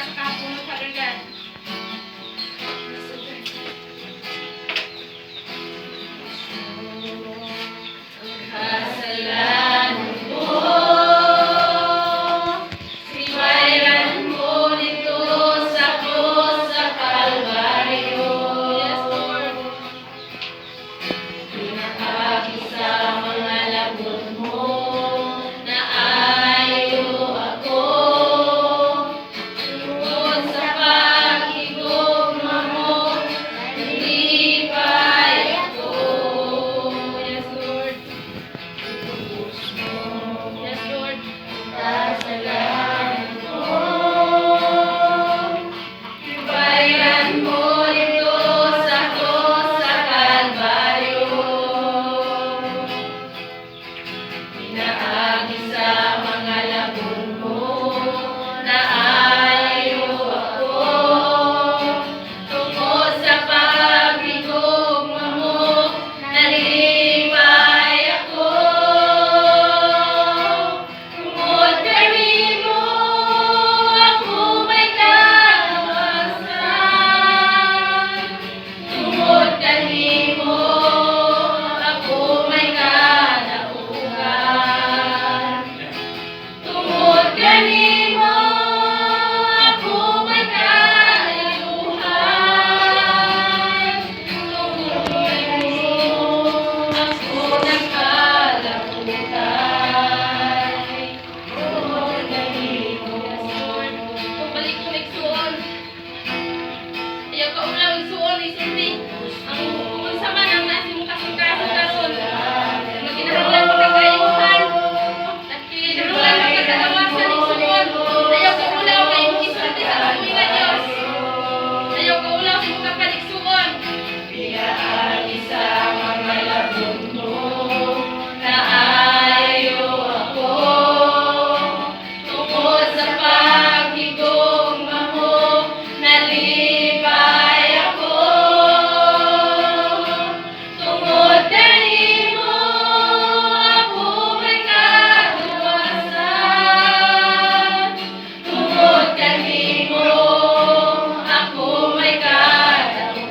sa kahapon, Father God. Kasalanan ko, sibayan mo dito sa krus sa Kalbaryo. Yes, Lord. Pinakaki sa mga lagot mo, na ayaw ako. Tungkol sa pagigugma mo, nalipay ako. Yes, Lord. Yes, Lord. Kasalanan ko, ibayan mo dito sa krus sa Kalbaryo. Pinaagi sa mga lagun mo, na ayaw ako. Tungkol sa pagigugma mo, nalipay ako. Tungkol kami mo, ako may kalawasan. Tungkol kami mo, ako may kalaugan. Tungkol kami mo, ako may kaayuhan. Tungkol kami mo, ako nagkalaugan. Tungkol kami mo, balik ko nagsuon. Ayaw ka ulang igsuon, isulti. Ang kung sa man ang nasi mong kasing-kasing karon. Maginahanglan mo kay kaayuhan. At kinahanglan mo kay kalawasan, igsuon. Ayaw ka ulaw kay imong isulti sa kabuhi nga Diyos. Ayaw ka ulaw sa imong kapaligsuon. Pinaagi sa mga lagun mo, na ayaw ako. Tungkol sa pagigugma mo, nalipay ako. Tungkol kanimo, ako may kalawasan. Tungkol kanimo, ako may kalaugan.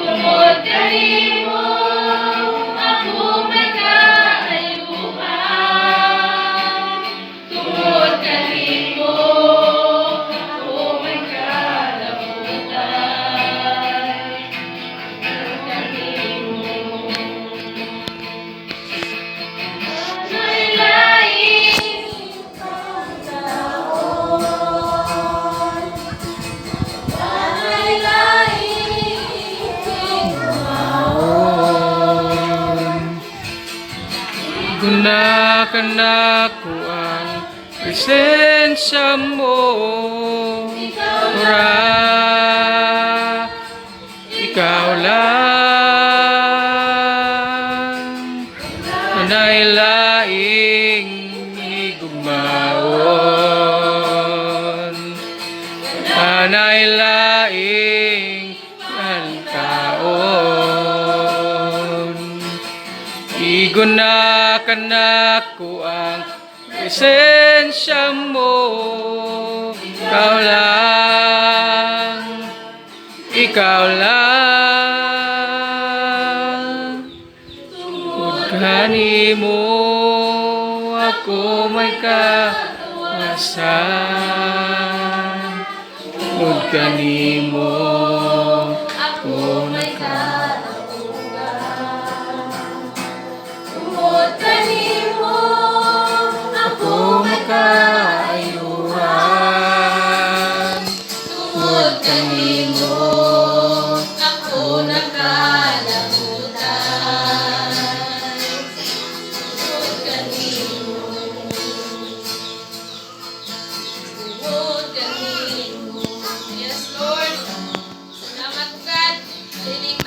Tungkol kanimo, ako may kaayuhan. Tungkol kanimo, ako may kalaugan. Tungkol kanimo, may lain ang taon. May lain Gunakan ako ang presensya mo, Ora, ikaw lang nailaing igugmaon, nailaing alkaon. Igunakan ako ang presensya mo, ikaw lang, ikaw lang. Tugani mo, ako may kawasan. Tugani mo, ako may Tungkol kanimo, ako may kaayuhan. Tugani mo,